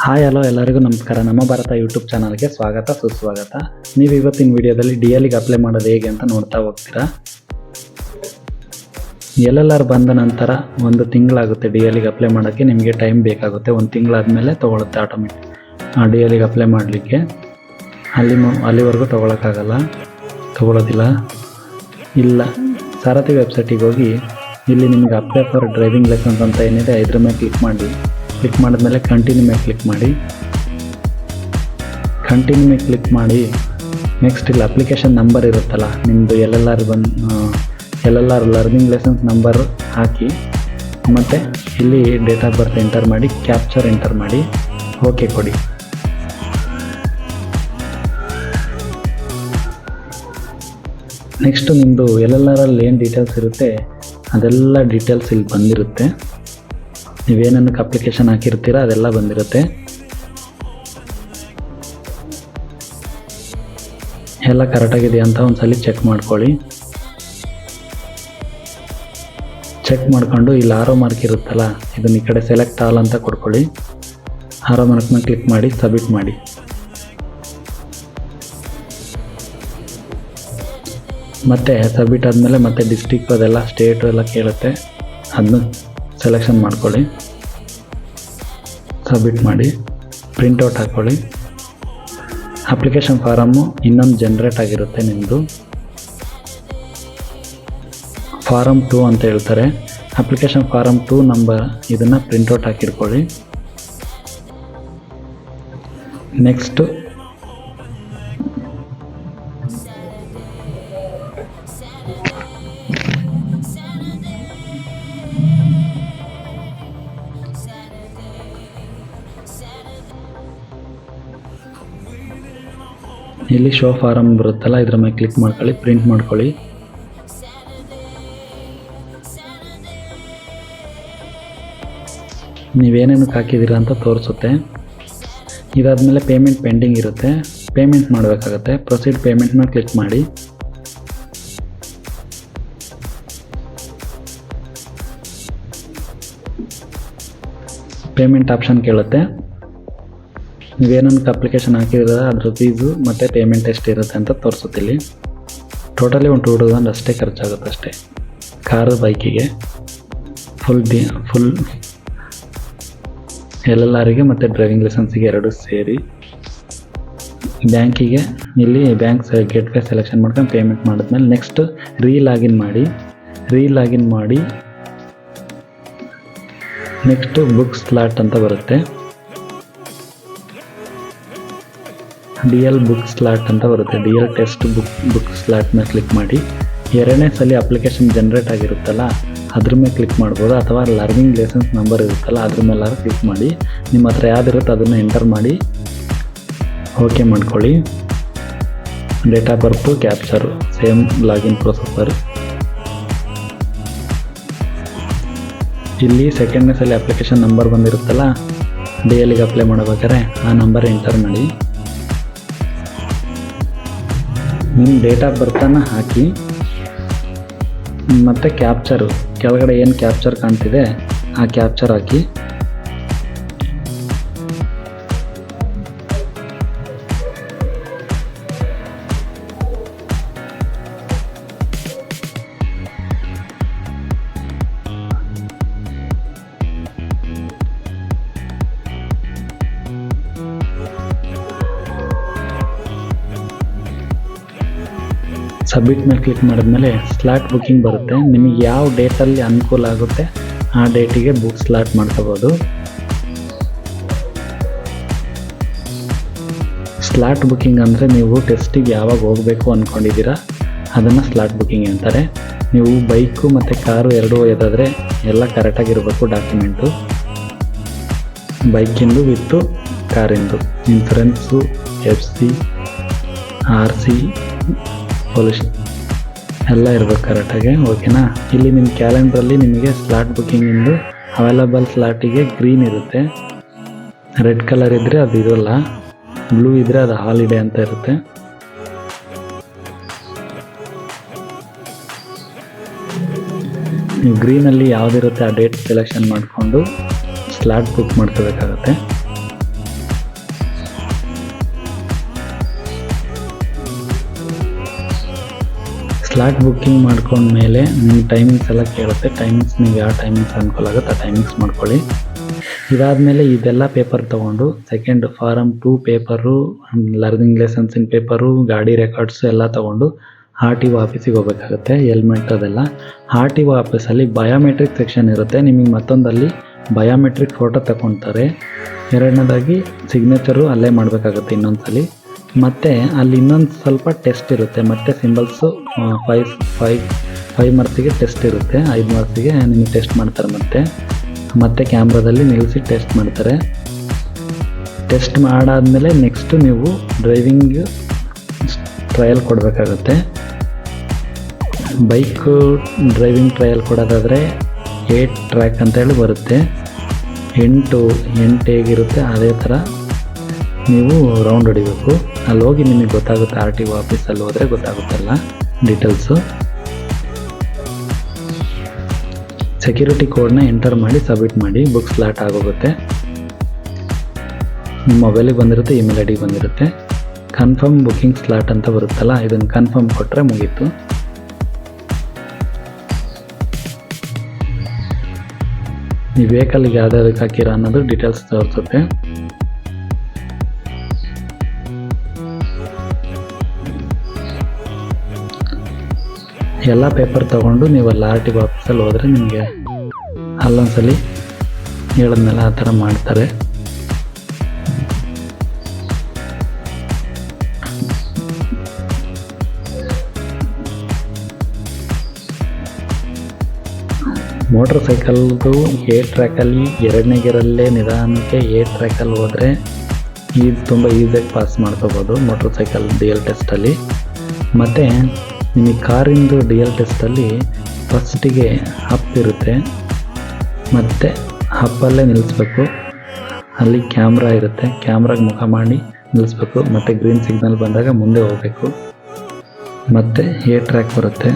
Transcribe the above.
Hi hello ಎಲ್ಲರಿಗೂ ನಮಸ್ಕಾರ. ನಮ್ಮ ಭಾರತ ಯೂಟ್ಯೂಬ್ ಚಾನಲ್ಗೆ ಸ್ವಾಗತ ಸುಸ್ವಾಗತ. ನೀವು ಇವತ್ತಿನ ವಿಡಿಯೋದಲ್ಲಿ DLಗೆ ಅಪ್ಲೈ ಮಾಡೋದು ಹೇಗೆ ಅಂತ ನೋಡ್ತಾ ಹೋಗ್ತೀರಾ. LLR ಬಂದ ನಂತರ 1 ತಿಂಗಳಾಗುತ್ತೆ DLಗೆ ಅಪ್ಲೈ ಮಾಡೋಕ್ಕೆ. ನಿಮಗೆ ಟೈಮ್ ಬೇಕಾಗುತ್ತೆ, 1 ತಿಂಗಳಾದಮೇಲೆ ತೊಗೊಳುತ್ತೆ ಆಟೋಮೆಟಿಕ್ DLಗೆ ಅಪ್ಲೈ ಮಾಡಲಿಕ್ಕೆ. ಅಲ್ಲಿವರೆಗೂ ತೊಗೊಳೋದಿಲ್ಲ. ಇಲ್ಲ, ಸಾರಥಿ ವೆಬ್ಸೈಟಿಗೆ ಹೋಗಿ ಇಲ್ಲಿ ನಿಮಗೆ ಅಪ್ಲೈ ಫಾರ್ ಡ್ರೈವಿಂಗ್ ಲೈಸೆನ್ಸ್ ಅಂತ ಏನಿದೆ ಇದ್ರ ಮೇಲೆ ಕ್ಲಿಕ್ ಮಾಡಿದ್ಮೇಲೆ ಕಂಟಿನ್ಯೂ ಮೇಲೆ ಕ್ಲಿಕ್ ಮಾಡಿ ನೆಕ್ಸ್ಟ್ ಇಲ್ಲಿ ಅಪ್ಲಿಕೇಶನ್ ನಂಬರ್ ಇರುತ್ತಲ್ಲ ನಿಮ್ಮದು LLR ಲರ್ನಿಂಗ್ ಲೈಸೆನ್ಸ್ ನಂಬರ್ ಹಾಕಿ, ಮತ್ತು ಇಲ್ಲಿ ಡೇಟ್ ಆಫ್ ಬರ್ತ್ ಎಂಟರ್ ಮಾಡಿ, ಕ್ಯಾಪ್ಚರ್ ಎಂಟರ್ ಮಾಡಿ, ಓಕೆ ಕೊಡಿ. ನೆಕ್ಸ್ಟು ನಿಮ್ಮದು LLRಲ್ಲಿ ಏನು ಡೀಟೇಲ್ಸ್ ಇರುತ್ತೆ ಅದೆಲ್ಲ ಡೀಟೇಲ್ಸ್ ಇಲ್ಲಿ ಬಂದಿರುತ್ತೆ. ನೀವೇನಕ್ಕೆ ಅಪ್ಲಿಕೇಶನ್ ಹಾಕಿರ್ತೀರ ಅದೆಲ್ಲ ಬಂದಿರುತ್ತೆ. ಎಲ್ಲ ಕರೆಕ್ಟಾಗಿದೆಯಾ ಅಂತ ಒಂದ್ಸಲಿ ಚೆಕ್ ಮಾಡ್ಕೊಳ್ಳಿ. ಚೆಕ್ ಮಾಡ್ಕೊಂಡು ಇಲ್ಲಿ ಆರೋ ಮಾರ್ಕ್ ಇರುತ್ತಲ್ಲ ಇದನ್ನ ಈ ಕಡೆ ಸೆಲೆಕ್ಟ್ ಆಲ್ ಅಂತ ಕೊಡ್ಕೊಳ್ಳಿ. ಆರೋ ಮಾರ್ಕ್ ಮೇಲೆ ಕ್ಲಿಕ್ ಮಾಡಿ ಸಬ್ಮಿಟ್ ಮಾಡಿ. ಮತ್ತೆ ಸಬ್ಮಿಟ್ ಆದಮೇಲೆ ಮತ್ತೆ ಡಿಸ್ಟ್ರಿಕ್ಟ್ ಅದೆಲ್ಲ ಸ್ಟೇಟು ಎಲ್ಲ ಕೇಳುತ್ತೆ, ಅದನ್ನು ಸೆಲೆಕ್ಷನ್ ಮಾಡ್ಕೊಳ್ಳಿ, ಸಬ್ಮಿಟ್ ಮಾಡಿ, ಪ್ರಿಂಟೌಟ್ ಹಾಕ್ಕೊಳ್ಳಿ. ಅಪ್ಲಿಕೇಶನ್ ಫಾರಮ್ಮು ಇನ್ನೊಂದು ಜನ್ರೇಟ್ ಆಗಿರುತ್ತೆ ನಿಮ್ಮದು, ಫಾರಮ್ 2 ಅಂತ ಹೇಳ್ತಾರೆ. ಅಪ್ಲಿಕೇಶನ್ ಫಾರಮ್ 2 ನಂಬರ್ ಇದನ್ನು ಪ್ರಿಂಟೌಟ್ ಹಾಕಿಡ್ಕೊಳ್ಳಿ. ನೆಕ್ಸ್ಟು ಇಲ್ಲಿ ಶೋ ಫಾರಮ್ ಬರುತ್ತಲ್ಲ ಇದ್ರ ಮೇಲೆ ಕ್ಲಿಕ್ ಮಾಡ್ಕೊಳ್ಳಿ, ಪ್ರಿಂಟ್ ಮಾಡ್ಕೊಳ್ಳಿ. ನೀವೇನೇನಕ್ಕೆ ಹಾಕಿದ್ದೀರಾ ಅಂತ ತೋರಿಸುತ್ತೆ. ಇದಾದಮೇಲೆ ಪೇಮೆಂಟ್ ಪೆಂಡಿಂಗ್ ಇರುತ್ತೆ, ಪೇಮೆಂಟ್ ಮಾಡಬೇಕಾಗತ್ತೆ. ಪ್ರೊಸೀಡ್ ಪೇಮೆಂಟ್ ಮೇಲೆ ಕ್ಲಿಕ್ ಮಾಡಿ. ಪೇಮೆಂಟ್ ಆಪ್ಷನ್ ಕೇಳುತ್ತೆ. ನೀವೇನಕ್ಕೆ ಅಪ್ಲಿಕೇಶನ್ ಹಾಕಿದ್ರೆ ಅದ್ರ ಫೀಸು ಮತ್ತು ಪೇಮೆಂಟ್ ಎಷ್ಟಿರುತ್ತೆ ಅಂತ ತೋರಿಸುತ್ತಿಲ್ಲಿ. ಟೋಟಲಿ ಒಂದು 2000 ಅಷ್ಟೇ ಖರ್ಚಾಗುತ್ತೆ ಅಷ್ಟೇ. ಕಾರು ಬೈಕಿಗೆ ಫುಲ್ LLRಗೆ ಮತ್ತು ಡ್ರೈವಿಂಗ್ ಲೈಸೆನ್ಸಿಗೆ 2 ಸೇರಿ. ಬ್ಯಾಂಕಿಗೆ ಇಲ್ಲಿ ಬ್ಯಾಂಕ್ ಗೇಟ್ವೇ ಸೆಲೆಕ್ಷನ್ ಮಾಡ್ಕೊಂಡು ಪೇಮೆಂಟ್ ಮಾಡಿದ್ಮೇಲೆ ನೆಕ್ಸ್ಟ್ ರೀಲಾಗಿನ್ ಮಾಡಿ ನೆಕ್ಸ್ಟು ಬುಕ್ ಸ್ಲಾಟ್ ಅಂತ ಬರುತ್ತೆ. DL ಬುಕ್ ಸ್ಲಾಟ್ ಅಂತ ಬರುತ್ತೆ. DL ಟೆಸ್ಟ್ ಬುಕ್ ಸ್ಲಾಟ್ ಮೇಲೆ ಕ್ಲಿಕ್ ಮಾಡಿ. 2ನೇ ಸಲ ಅಪ್ಲಿಕೇಶನ್ ಜನ್ರೇಟ್ ಆಗಿರುತ್ತಲ್ಲ ಅದ್ರ ಮೇಲೆ ಕ್ಲಿಕ್ ಮಾಡ್ಬೋದು, ಅಥವಾ ಲರ್ನಿಂಗ್ ಲೈಸೆನ್ಸ್ ನಂಬರ್ ಇರುತ್ತಲ್ಲ ಅದ್ರ ಮೇಲೆ ಕ್ಲಿಕ್ ಮಾಡಿ. ನಿಮ್ಮ ಹತ್ರ ಯಾವ್ದಿರುತ್ತೆ ಅದನ್ನು ಎಂಟರ್ ಮಾಡಿ ಓಕೆ ಮಾಡ್ಕೊಳ್ಳಿ. Date of birth, captcha same login processor. ಇಲ್ಲಿ 2ನೇ ಸಲ ಅಪ್ಲಿಕೇಶನ್ ನಂಬರ್ ಬಂದಿರುತ್ತಲ್ಲ DLಗೆ ಅಪ್ಲೈ ಮಾಡಬೇಕಾದ್ರೆ ಆ ನಂಬರ್ ಎಂಟರ್ ಮಾಡಿ. ನಿಮ್ಮ ಡೇಟ್ ಆಫ್ ಬರ್ತನ್ನು ಹಾಕಿ, ಮತ್ತು ಕ್ಯಾಪ್ಚರು ಕೆಳಗಡೆ ಏನು ಕ್ಯಾಪ್ಚರ್ ಕಾಣ್ತಿದೆ ಆ ಕ್ಯಾಪ್ಚರ್ ಹಾಕಿ. ಸಬ್ಮಿಟ್ ಮೇಲೆ ಕ್ಲಿಕ್ ಮಾಡಿದ್ಮೇಲೆ ಸ್ಲಾಟ್ ಬುಕ್ಕಿಂಗ್ ಬರುತ್ತೆ. ನಿಮಗೆ ಯಾವ ಡೇಟಲ್ಲಿ ಅನುಕೂಲ ಆಗುತ್ತೆ ಆ ಡೇಟಿಗೆ ಬುಕ್ ಸ್ಲಾಟ್ ಮಾಡ್ಕೋಬೋದು. ಸ್ಲಾಟ್ ಬುಕ್ಕಿಂಗ್ ಅಂದರೆ ನೀವು ಟೆಸ್ಟಿಗೆ ಯಾವಾಗ ಹೋಗಬೇಕು ಅಂದ್ಕೊಂಡಿದ್ದೀರಾ ಅದನ್ನು ಸ್ಲಾಟ್ ಬುಕ್ಕಿಂಗ್ ಅಂತಾರೆ. ನೀವು ಬೈಕು ಮತ್ತು ಕಾರು ಎರಡೂ ಒಯ್ಯೋದಾದರೆ ಎಲ್ಲ ಕರೆಕ್ಟಾಗಿರಬೇಕು ಡಾಕ್ಯುಮೆಂಟು, ಬೈಕಿಂದು ವಿತ್ತು ಕಾರಿಂದು, ಇನ್ಸೂರೆನ್ಸು, FC, RC, ಪೊಲ್ಯೂಷನ್ ಎಲ್ಲ ಇರಬೇಕು ಕರೆಕ್ಟಾಗಿ, ಓಕೆನಾ. ಇಲ್ಲಿ ನಿಮ್ಮ ಕ್ಯಾಲೆಂಡ್ರಲ್ಲಿ ನಿಮಗೆ ಸ್ಲಾಟ್ ಬುಕ್ಕಿಂಗಿಂದು ಅವೈಲಬಲ್ ಸ್ಲಾಟಿಗೆ ಗ್ರೀನ್ ಇರುತ್ತೆ, ರೆಡ್ ಕಲರ್ ಇದ್ದರೆ ಅದು ಇರೋಲ್ಲ, ಬ್ಲೂ ಇದ್ದರೆ ಅದು ಹಾಲಿಡೇ ಅಂತ ಇರುತ್ತೆ. ನೀವು ಗ್ರೀನಲ್ಲಿ ಯಾವುದಿರುತ್ತೆ ಆ ಡೇಟ್ ಸೆಲೆಕ್ಷನ್ ಮಾಡಿಕೊಂಡು ಸ್ಲಾಟ್ ಬುಕ್ ಮಾಡ್ಕೋಬೇಕಾಗತ್ತೆ. ಸ್ಲಾಟ್ ಬುಕ್ಕಿಂಗ್ ಮಾಡ್ಕೊಂಡ್ಮೇಲೆ ನಿಮ್ಮ ಟೈಮಿಂಗ್ಸ್ ಎಲ್ಲ ಕೇಳುತ್ತೆ. ಟೈಮಿಂಗ್ಸ್ ನೀವು ಯಾವ ಟೈಮಿಂಗ್ಸ್ ಅನುಕೂಲ ಆಗುತ್ತೆ ಆ ಟೈಮಿಂಗ್ಸ್ ಮಾಡ್ಕೊಳ್ಳಿ. ಇದಾದಮೇಲೆ ಇದೆಲ್ಲ ಪೇಪರ್ ತೊಗೊಂಡು ಸೆಕೆಂಡ್ ಫಾರಮ್ 2 ಪೇಪರು, ಲರ್ನಿಂಗ್ ಲೆಸನ್ಸಿನ ಪೇಪರು, ಗಾಡಿ ರೆಕಾರ್ಡ್ಸು ಎಲ್ಲ ತೊಗೊಂಡು RTO ಆಫೀಸಿಗೆ ಹೋಗಬೇಕಾಗುತ್ತೆ. ಹೆಲ್ಮೆಟ್ ಅದೆಲ್ಲ RTO ಆಫೀಸಲ್ಲಿ ಬಯೋಮೆಟ್ರಿಕ್ ಸೆಕ್ಷನ್ ಇರುತ್ತೆ. ನಿಮಗೆ ಮತ್ತೊಂದಲ್ಲಿ ಬಯೋಮೆಟ್ರಿಕ್ ಫೋಟೋ ತಗೊತಾರೆ. ಎರಡನೇದಾಗಿ ಸಿಗ್ನೇಚರು ಅಲ್ಲೇ ಮಾಡಬೇಕಾಗುತ್ತೆ ಇನ್ನೊಂದು. ಮತ್ತು ಅಲ್ಲಿ ಇನ್ನೊಂದು ಸ್ವಲ್ಪ ಟೆಸ್ಟ್ ಇರುತ್ತೆ. ಮತ್ತು ಸಿಂಬಲ್ಸು 5 ಮಾರ್ಕ್ಸಿಗೆ ಟೆಸ್ಟ್ ಇರುತ್ತೆ. 5 ಮಾರ್ಕ್ಸಿಗೆ ನಿಮಗೆ ಟೆಸ್ಟ್ ಮಾಡ್ತಾರೆ. ಮತ್ತೆ ಕ್ಯಾಮ್ರಾದಲ್ಲಿ ನಿಲ್ಲಿಸಿ ಟೆಸ್ಟ್ ಮಾಡ್ತಾರೆ. ಟೆಸ್ಟ್ ಮಾಡಾದಮೇಲೆ ನೆಕ್ಸ್ಟು ನೀವು ಡ್ರೈವಿಂಗ್ ಟ್ರಯಲ್ ಕೊಡಬೇಕಾಗುತ್ತೆ. ಬೈಕು ಡ್ರೈವಿಂಗ್ ಟ್ರಯಲ್ ಕೊಡೋದಾದರೆ 8 ಟ್ರ್ಯಾಕ್ ಅಂತೇಳಿ ಬರುತ್ತೆ. 8 ಹೇಗಿರುತ್ತೆ ಅದೇ ಥರ ನೀವು ರೌಂಡ್ ಹೊಡಿಬೇಕು. ಅಲ್ಲಿ ಹೋಗಿ ನಿಮಗೆ ಗೊತ್ತಾಗುತ್ತೆ. RTO ಆಫೀಸಲ್ಲಿ ಹೋದರೆ ಗೊತ್ತಾಗುತ್ತಲ್ಲ ಡೀಟೇಲ್ಸು. ಸೆಕ್ಯೂರಿಟಿ ಕೋಡ್ನ ಎಂಟರ್ ಮಾಡಿ ಸಬ್ಮಿಟ್ ಮಾಡಿ. ಬುಕ್ ಸ್ಲಾಟ್ ಆಗೋಗುತ್ತೆ. ನಿಮ್ಮ ಮೊಬೈಲಿಗೆ ಬಂದಿರುತ್ತೆ, ಇಮೇಲ್ ID ಬಂದಿರುತ್ತೆ. ಕನ್ಫರ್ಮ್ ಬುಕ್ಕಿಂಗ್ ಸ್ಲಾಟ್ ಅಂತ ಬರುತ್ತಲ್ಲ, ಇದನ್ನು ಕನ್ಫರ್ಮ್ ಕೊಟ್ಟರೆ ಮುಗೀತು. ನೀವು ವೆಹಿಕಲ್ಗೆ ಯಾವುದಕ್ಕೆ ಹಾಕಿರೋ ಅನ್ನೋದು ಡೀಟೇಲ್ಸ್ ತೋರಿಸುತ್ತೆ. ಎಲ್ಲ ಪೇಪರ್ ತೊಗೊಂಡು ನೀವು ಅಲ್ಲಿ RTO ಆಫೀಸಲ್ಲಿ ಹೋದರೆ ನಿಮಗೆ ಅಲ್ಲೊಂದ್ಸಲಿ ಹೇಳಿದ್ಮೇಲೆ ಆ ಥರ ಮಾಡ್ತಾರೆ. ಮೋಟ್ರ್ ಸೈಕಲ್ದು A ಟ್ರ್ಯಾಕಲ್ಲಿ 2ನೇ ಗೇರಲ್ಲೇ ನಿಧಾನಕ್ಕೆ A ಟ್ರ್ಯಾಕಲ್ಲಿ ಹೋದರೆ ಇದು ತುಂಬ ಈಸಿಯಾಗಿ ಪಾಸ್ ಮಾಡ್ಕೋಬೋದು ಮೋಟ್ರ್ ಸೈಕಲ್ DL ಟೆಸ್ಟಲ್ಲಿ. ಮತ್ತು ನಿಮಗೆ ಕಾರಿಂದು DL ಟೆಸ್ಟಲ್ಲಿ ಫಸ್ಟಿಗೆ ಅಪ್ ಇರುತ್ತೆ. ಮತ್ತು ಅಪ್ಪಲ್ಲೇ ನಿಲ್ಲಿಸ್ಬೇಕು. ಅಲ್ಲಿ ಕ್ಯಾಮ್ರಾ ಇರುತ್ತೆ. ಕ್ಯಾಮ್ರಾಗೆ ಮುಖ ಮಾಡಿ ನಿಲ್ಲಿಸ್ಬೇಕು. ಮತ್ತು ಗ್ರೀನ್ ಸಿಗ್ನಲ್ ಬಂದಾಗ ಮುಂದೆ ಹೋಗಬೇಕು. ಮತ್ತು A ಟ್ರ್ಯಾಕ್ ಬರುತ್ತೆ.